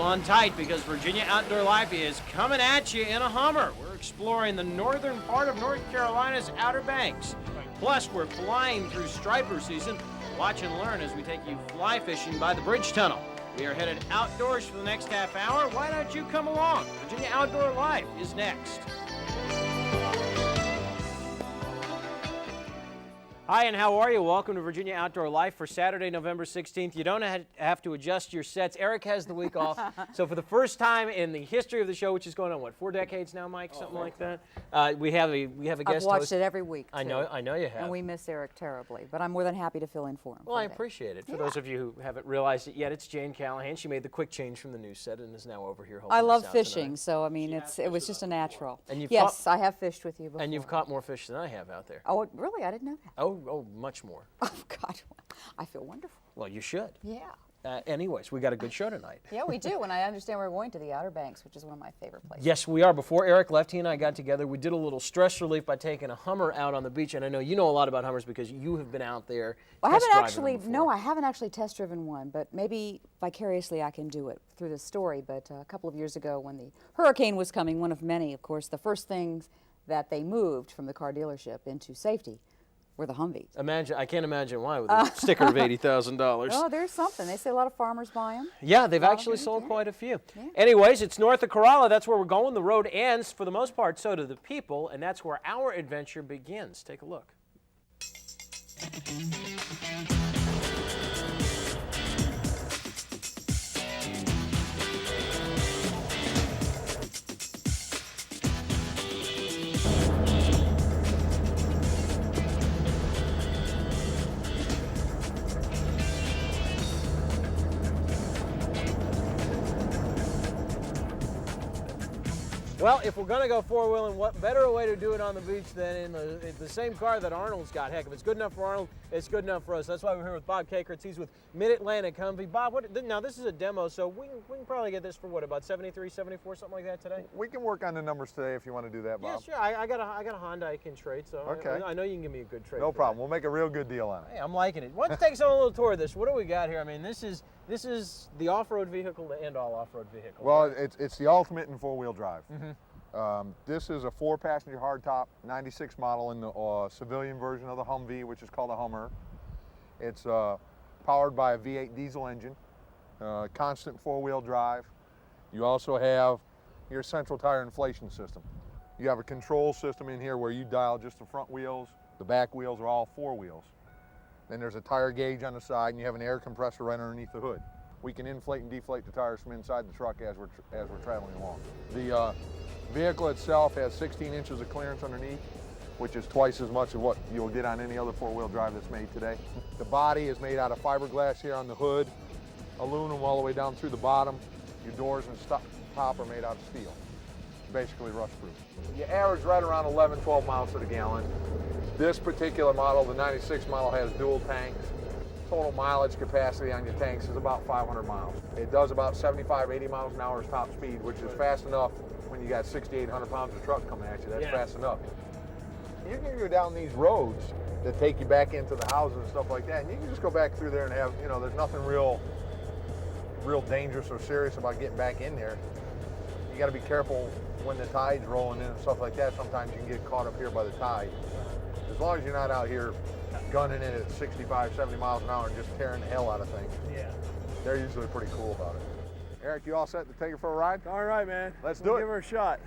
Hold on tight because Virginia Outdoor Life is coming at you in a Hummer. We're exploring the northern part of North Carolina's Outer Banks. Plus, we're flying through striper season. Watch and learn as we take you fly fishing by the Bridge Tunnel. We are headed outdoors for the next half hour. Why don't you come along? Virginia Outdoor Life is next. Hi, and how are you? Welcome to Virginia Outdoor Life for Saturday, November 16th. You don't have to adjust your sets. Eric has the week off. So for the first time in the history of the show, which is going on, what, 4 decades now, Mike? Something like that? We have a guest host. I've watched it every week, too. I know you have. And we miss Eric terribly, but I'm more than happy to fill in for him. Well, I appreciate it. For those of you who haven't realized it yet, it's Jane Callahan. She made the quick change from the news set and is now over here helping I love us out fishing, tonight. so I mean, it was just a natural. And yes, I have fished with you before. And you've caught more fish than I have out there. Oh, really? I didn't know that. Oh, much more. Oh, God. I feel wonderful. Well, you should. Yeah. Anyways, we got a good show tonight. Yeah, we do, and I understand we're going to the Outer Banks, which is one of my favorite places. Yes, we are. Before Eric left, he and I got together. We did a little stress relief by taking a Hummer out on the beach, and I know you know a lot about Hummers because you have been out there. Well, I haven't actually test driven one, but maybe vicariously I can do it through this story. But a couple of years ago, when the hurricane was coming, one of many, of course, the first things that they moved from the car dealership into safety were the Humvees. I can't imagine why with a sticker of $80,000. Oh, there's something. They say a lot of farmers buy them. Yeah, they've actually sold quite a few. Yeah. Anyways, it's north of Corolla. That's where we're going. The road ends for the most part, so do the people, and that's where our adventure begins. Take a look. Well, if we're going to go four-wheeling, what better way to do it on the beach than in the same car that Arnold's got? Heck, if it's good enough for Arnold, it's good enough for us. That's why we're here with Bob Cakertz. He's with MidAtlantic Humvee. Bob, now this is a demo, so we can probably get this for what, about 73, 74, something like that today? We can work on the numbers today if you want to do that, Bob. Yeah, sure. I got a Honda I can trade, so okay. I know you can give me a good trade. No problem. We'll make a real good deal on it. Hey, I'm liking it. Why don't you take us on a little tour of this? What do we got here? I mean, this is the off-road vehicle to end all off-road vehicle. Well, right? it's the ultimate in four-wheel drive. Mm-hmm. This is a 4-passenger hardtop 96 model in the civilian version of the Humvee, which is called a Hummer. It's powered by a V8 diesel engine, constant 4-wheel drive. You also have your central tire inflation system. You have a control system in here where you dial just the front wheels. The back wheels are all 4 wheels. Then there's a tire gauge on the side, and you have an air compressor right underneath the hood. We can inflate and deflate the tires from inside the truck as we're traveling along. The vehicle itself has 16 inches of clearance underneath, which is twice as much as what you'll get on any other 4-wheel drive that's made today. The body is made out of fiberglass here on the hood, aluminum all the way down through the bottom. Your doors and top are made out of steel, basically rust-proof. You average right around 11, 12 miles to the gallon. This particular model, the 96 model, has dual tanks. Total mileage capacity on your tanks is about 500 miles. It does about 75, 80 miles an hour top speed, which is fast enough when you got 6,800 pounds of truck coming at you. That's fast enough. You can go down these roads that take you back into the houses and stuff like that, and you can just go back through there and have, there's nothing real dangerous or serious about getting back in there. You got to be careful when the tide's rolling in and stuff like that. Sometimes you can get caught up here by the tide. As long as you're not out here gunning in at 65, 70 miles an hour and just tearing the hell out of things. Yeah. They're usually pretty cool about it. Eric, you all set to take her for a ride? All right, man. Let's do it. Give her a shot.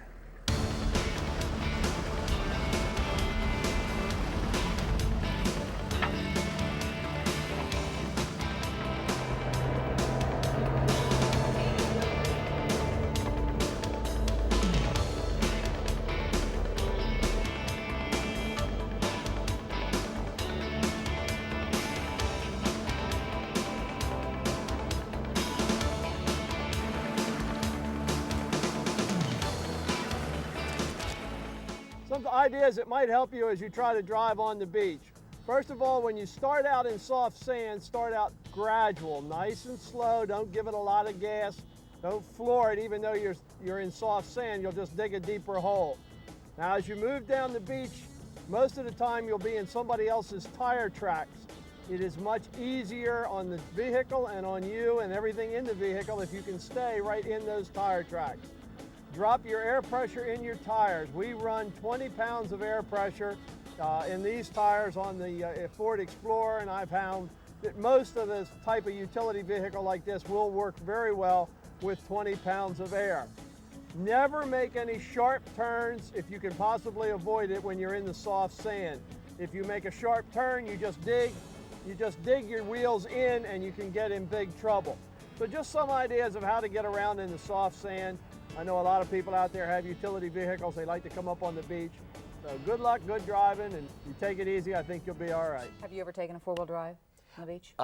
Some ideas that might help you as you try to drive on the beach. First of all, when you start out in soft sand, start out gradual, nice and slow. Don't give it a lot of gas. Don't floor it, even though you're in soft sand, you'll just dig a deeper hole. Now, as you move down the beach, most of the time you'll be in somebody else's tire tracks. It is much easier on the vehicle and on you and everything in the vehicle if you can stay right in those tire tracks. Drop your air pressure in your tires. We run 20 pounds of air pressure in these tires on the Ford Explorer, and I've found that most of this type of utility vehicle like this will work very well with 20 pounds of air. Never make any sharp turns if you can possibly avoid it when you're in the soft sand. If you make a sharp turn, you just dig your wheels in and you can get in big trouble. So just some ideas of how to get around in the soft sand. I know a lot of people out there have utility vehicles. They like to come up on the beach. So good luck, good driving, and you take it easy, I think you'll be all right. Have you ever taken a four-wheel drive on the beach?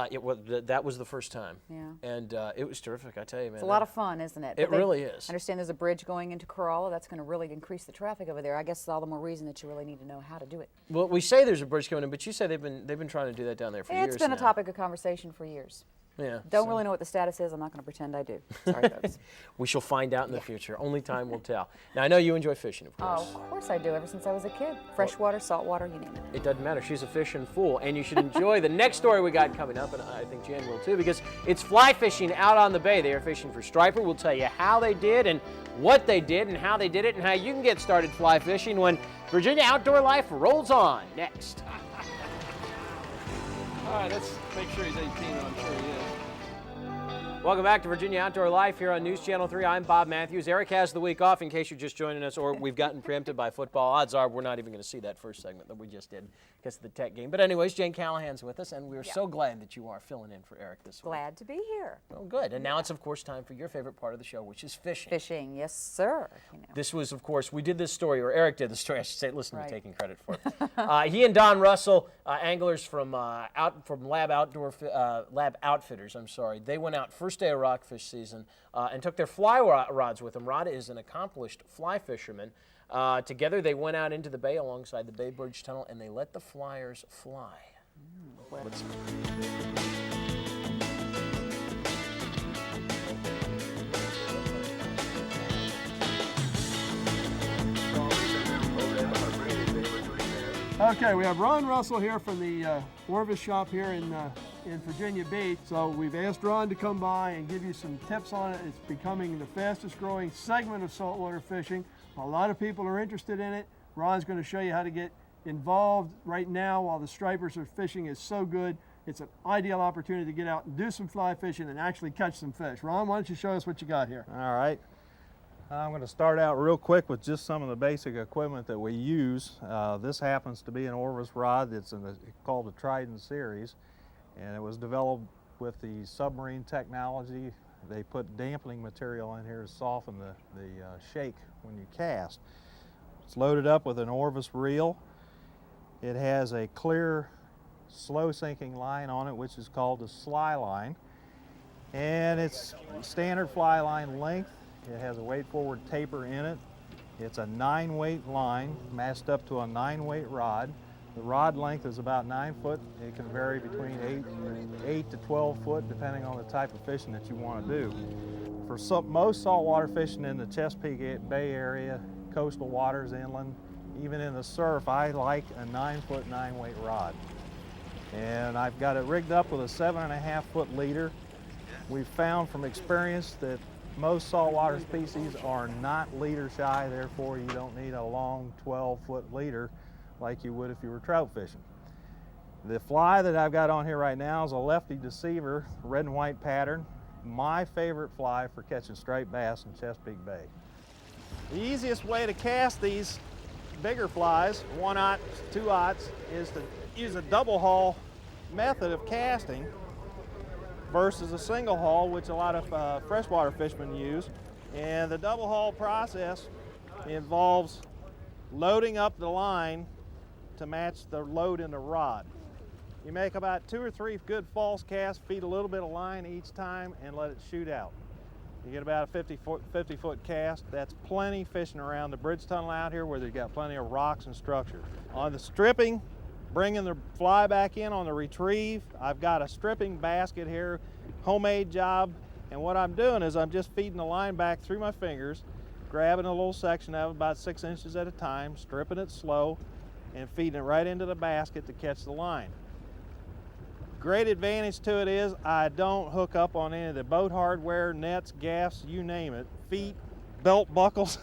That was the first time. Yeah. And it was terrific, I tell you, man. It's a lot of fun, isn't it? It really is. I understand there's a bridge going into Corolla. That's going to really increase the traffic over there. I guess all the more reason that you really need to know how to do it. Well, we say there's a bridge coming in, but you say they've been trying to do that down there for years It's been a now. topic of conversation for years. Yeah. Don't really know what the status is. I'm not going to pretend I do. Sorry, folks. We shall find out in the future. Only time will tell. Now, I know you enjoy fishing, of course. Oh, of course I do, ever since I was a kid. Freshwater, saltwater, you name it. It doesn't matter. She's a fishing fool. And you should enjoy the next story we got coming up, and I think Jan will too, because it's fly fishing out on the bay. They are fishing for striper. We'll tell you how they did and what they did and how they did it and how you can get started fly fishing when Virginia Outdoor Life rolls on. Next. All right, let's make sure he's 18, and I'm sure he is. Welcome back to Virginia Outdoor Life here on News Channel 3. I'm Bob Matthews. Eric has the week off in case you're just joining us or we've gotten preempted by football. Odds are we're not even going to see that first segment that we just did because of the tech game. But anyways, Jane Callahan's with us, and we're so glad that you are filling in for Eric this week. Glad to be here. Well, good. And now it's, of course, time for your favorite part of the show, which is fishing. Fishing, yes, sir. You know. This was, of course, we did this story, or Eric did the story, I should say. Listen to me Right. taking credit for it. He and Don Russell, anglers from Lab Outfitters, they went out first day of rockfish season and took their fly rods with them. Rod is an accomplished fly fisherman. Together they went out into the bay alongside the Bay Bridge Tunnel and they let the flyers fly. Let's Okay, we have Ron Russell here from the Orvis Shop here in Virginia Beach. So we've asked Ron to come by and give you some tips on it. It's becoming the fastest growing segment of saltwater fishing. A lot of people are interested in it. Ron's going to show you how to get involved right now while the stripers are fishing is so good. It's an ideal opportunity to get out and do some fly fishing and actually catch some fish. Ron, why don't you show us what you got here? All right. I'm going to start out real quick with just some of the basic equipment that we use. This happens to be an Orvis rod. It's called the Trident series, and it was developed with the submarine technology. They put dampening material in here to soften the shake when you cast. It's loaded up with an Orvis reel. It has a clear, slow sinking line on it, which is called the sly line, and it's standard fly line length. It has a weight forward taper in it. It's a 9-weight line matched up to a 9-weight rod. The rod length is about 9 foot. It can vary between 8 to 12 foot depending on the type of fishing that you want to do. For most saltwater fishing in the Chesapeake Bay area, coastal waters, inland, even in the surf, I like a 9-foot, 9-weight rod. And I've got it rigged up with a 7.5-foot leader. We've found from experience that most saltwater species are not leader shy, therefore you don't need a long 12-foot leader like you would if you were trout fishing. The fly that I've got on here right now is a lefty deceiver, red and white pattern. My favorite fly for catching striped bass in Chesapeake Bay. The easiest way to cast these bigger flies, 1/0, 2/0, is to use a double haul method of casting versus a single haul, which a lot of freshwater fishermen use. And the double haul process involves loading up the line to match the load in the rod. You make about 2 or 3 good false casts, feed a little bit of line each time, and let it shoot out. You get about a 50-foot cast. That's plenty fishing around the bridge tunnel out here where they've got plenty of rocks and structure. On the stripping, bringing the fly back in on the retrieve, I've got a stripping basket here, homemade job, and what I'm doing is I'm just feeding the line back through my fingers, grabbing a little section of it about 6 inches at a time, stripping it slow, and feeding it right into the basket to catch the line. Great advantage to it is I don't hook up on any of the boat hardware, nets, gaffs, you name it, feet, belt buckles,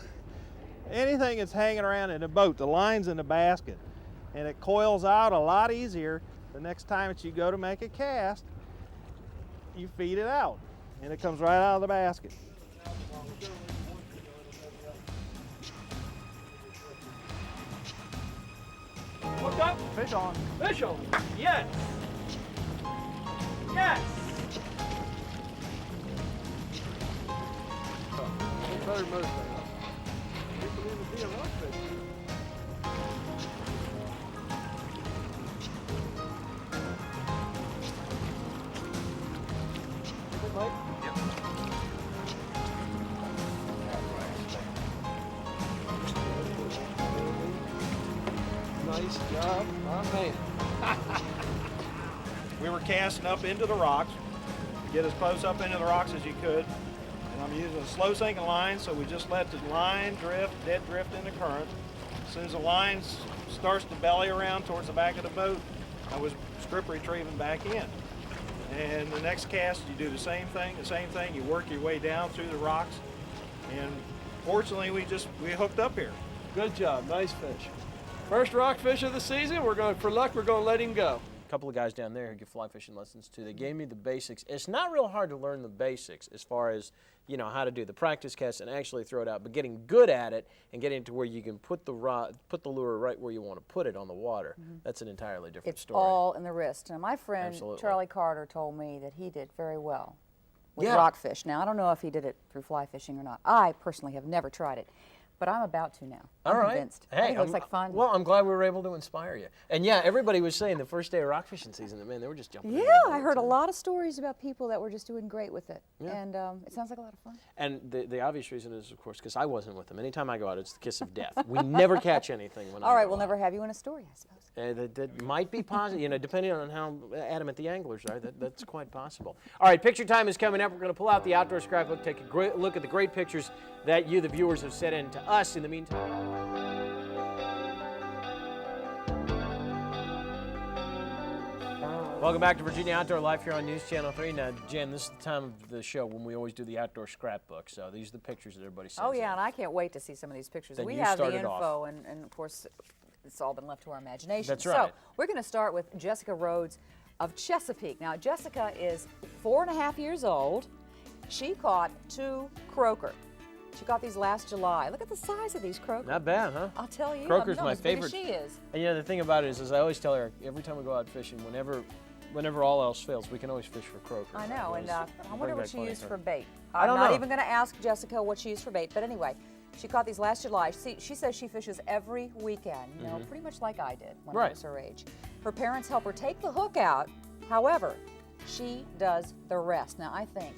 anything that's hanging around in the boat. The line's in the basket, and it coils out a lot easier the next time that you go to make a cast. You feed it out, and it comes right out of the basket. Look up. Fish on. Fish on. Yes. Yes. Better motivate. You can even be a rockfish. Mike? Yep. Nice job, my man. We were casting up into the rocks, get as close up into the rocks as you could. And I'm using a slow sinking line, so we just let the line drift, dead drift in the current. As soon as the line starts to belly around towards the back of the boat, I was script retrieving back in. And the next cast, you do the same thing, you work your way down through the rocks. And fortunately, we hooked up here. Good job, nice fish. First rockfish of the season, for luck, we're going to let him go. A couple of guys down there who give fly fishing lessons too. They gave me the basics. It's not real hard to learn the basics as far as, you know, how to do the practice cast and actually throw it out, but getting good at it and getting to where you can put the lure right where you want to put it on the water, that's an entirely different story. It's all in the wrist. Now, my friend Absolutely. Charlie Carter told me that he did very well with Yeah. rockfish. Now, I don't know if he did it through fly fishing or not. I personally have never tried it, but I'm about to now. All I'm right. convinced. Hey, I think it looks like fun. Well, I'm glad we were able to inspire you. And yeah, everybody was saying the first day of rock fishing season that, man, they were just jumping. Yeah, in I the heard a boats. lot of stories about people that were just doing great with it. Yeah. And it sounds like a lot of fun. And the obvious reason is, of course, because I wasn't with them. Anytime I go out, it's the kiss of death. We never catch anything when I All right, go we'll out. never have you in a story, I suppose. That might be possible, you know, depending on how adamant the anglers are. That's quite possible. All right, picture time is coming up. We're going to pull out the outdoor scrapbook, take a great look at the great pictures that you, the viewers, have sent in to us. In the meantime, welcome back to Virginia Outdoor Life here on News Channel 3. Now, Jen, this is the time of the show when we always do the outdoor scrapbook. So these are the pictures that everybody sends. Oh, yeah, in. and I can't wait to see some of these pictures. Then We you have the started info, off. and of course, it's all been left to our imagination. That's right. So we're going to start with Jessica Rhodes of Chesapeake. Now, Jessica is 4.5 years old. She caught 2 croaker. She caught these last July. Look at the size of these croaker. Not bad, huh? I'll tell you. Croaker's I'm my as big favorite. as she is. And you know, the thing about it is I always tell her, every time we go out fishing, whenever all else fails, we can always fish for croaker. I know, and I wonder what she used for bait. I I'm don't not know. even going to ask Jessica what she used for bait, but anyway, she caught these last July. She says she fishes every weekend, you know, pretty much like I did when I Right. was her age. Her parents help her take the hook out. However, she does the rest. Now, I think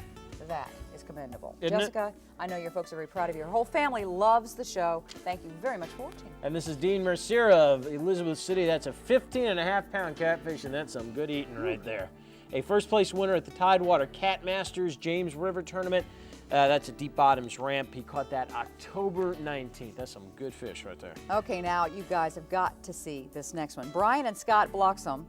that is commendable. Isn't it? Jessica, I know your folks are very proud of you. Her whole family loves the show. Thank you very much for watching. And this is Dean Mercier of Elizabeth City. That's a 15.5-pound catfish, and that's some good eating right there. A first place winner at the Tidewater Cat Masters James River Tournament. That's a deep bottoms ramp. He caught that October 19th. That's some good fish right there. Okay, now you guys have got to see this next one. Brian and Scott Bloxham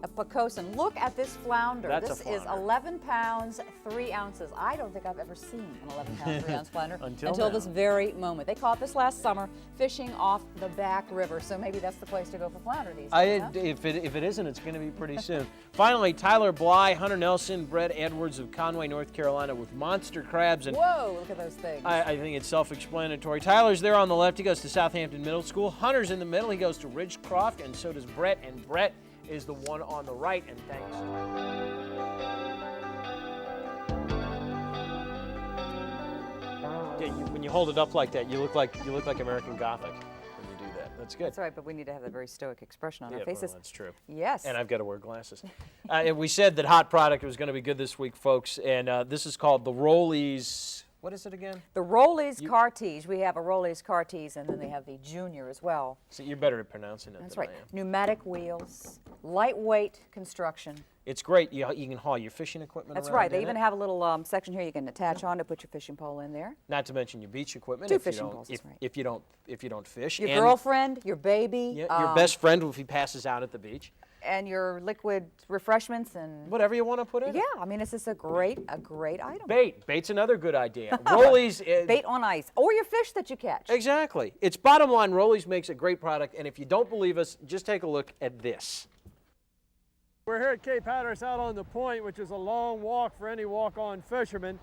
of Pocosin. Look at this flounder. That's a This is flounder. 11 pounds, 3 ounces. I don't think I've ever seen an 11-pound, 3-ounce flounder Until now. this very moment. They caught this last summer fishing off the back river, so maybe that's the place to go for flounder these days. huh? If it isn't, it's going to be pretty soon. Finally, Tyler Bly, Hunter Nelson, Brett Edwards of Conway, North Carolina with monster crabs. And Whoa, look at those things. I think it's self-explanatory. Tyler's there on the left. He goes to Southampton Middle School. Hunter's in the middle. He goes to Ridgecroft, and so does Brett. And Brett is the one on the right. And thanks. Yeah, when you hold it up like that, you look like American Gothic when you do that. That's good. That's right, but we need to have that very stoic expression on Yeah, our faces. well, that's true. Yes. And I've got to wear glasses. And we said that hot product was going to be good this week, folks. And this is called the Rollies. What is it again? The Rollies Cartige. We have a Rollies Cartige, and then they have the Junior as well. So you're better at pronouncing it That's than right. I am. Pneumatic wheels, lightweight construction. It's great. You can haul your fishing equipment That's around right. They in even it. have a little section here you can attach on to put your fishing pole in there. Not to mention your beach equipment. 2 if you fishing don't- poles, that's right. If you don't fish. Your And girlfriend, your baby. yeah, your best friend if he passes out at the beach. and your liquid refreshments and Whatever you want to put in. yeah, I mean, it's just a great item. Bait's another good idea. Rollies. Bait on ice, or your fish that you catch. Exactly. It's bottom line, Rollies makes a great product, and if you don't believe us, just take a look at this. We're here at Cape Hatteras out on the point, which is a long walk for any walk-on fisherman.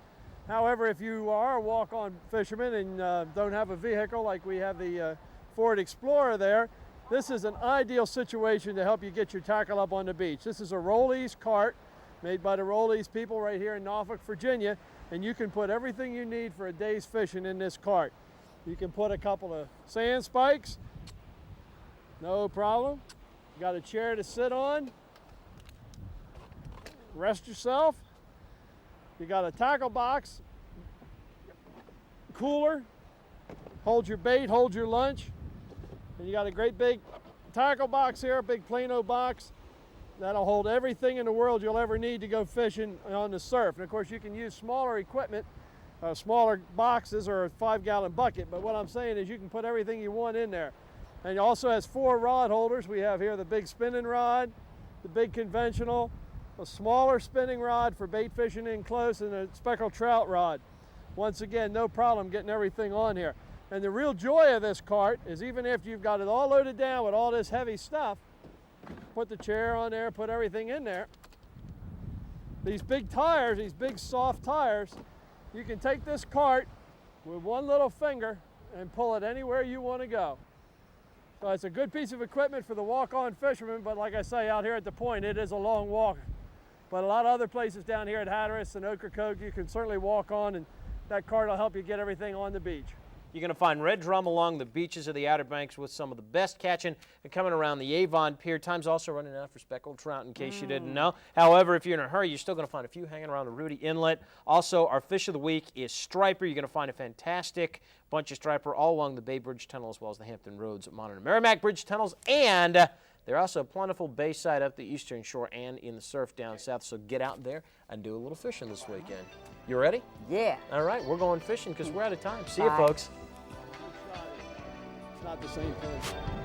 However, if you are a walk-on fisherman and don't have a vehicle like we have the Ford Explorer there, this is an ideal situation to help you get your tackle up on the beach. This is a Rollies cart made by the Rollies people right here in Norfolk, Virginia, and you can put everything you need for a day's fishing in this cart. You can put a couple of sand spikes, no problem. You got a chair to sit on, rest yourself. You got a tackle box, cooler, hold your bait, hold your lunch. And you got a great big tackle box here, a big Plano box. That'll hold everything in the world you'll ever need to go fishing on the surf. And of course you can use smaller equipment, smaller boxes or a 5-gallon bucket. But what I'm saying is you can put everything you want in there. And it also has 4 rod holders. We have here the big spinning rod, the big conventional, a smaller spinning rod for bait fishing in close, and a speckled trout rod. Once again, no problem getting everything on here. And the real joy of this cart is even if you've got it all loaded down with all this heavy stuff, put the chair on there, put everything in there. These big tires, these big soft tires, you can take this cart with one little finger and pull it anywhere you want to go. So it's a good piece of equipment for the walk-on fisherman, but like I say, out here at the point, it is a long walk. But a lot of other places down here at Hatteras and Ocracoke, you can certainly walk on, and that cart will help you get everything on the beach. You're going to find red drum along the beaches of the Outer Banks with some of the best catching and coming around the Avon Pier. Time's also running out for speckled trout, in case you didn't know. However, if you're in a hurry, you're still going to find a few hanging around the Rudy Inlet. Also, our fish of the week is striper. You're going to find a fantastic bunch of striper all along the Bay Bridge Tunnel, as well as the Hampton Roads, Monterey and Merrimack Bridge Tunnels. And they're also plentiful bayside up the eastern shore and in the surf down south. So get out there and do a little fishing this weekend. You ready? Yeah. All right, we're going fishing because we're out of time. See you, Bye. folks. It's not the same thing.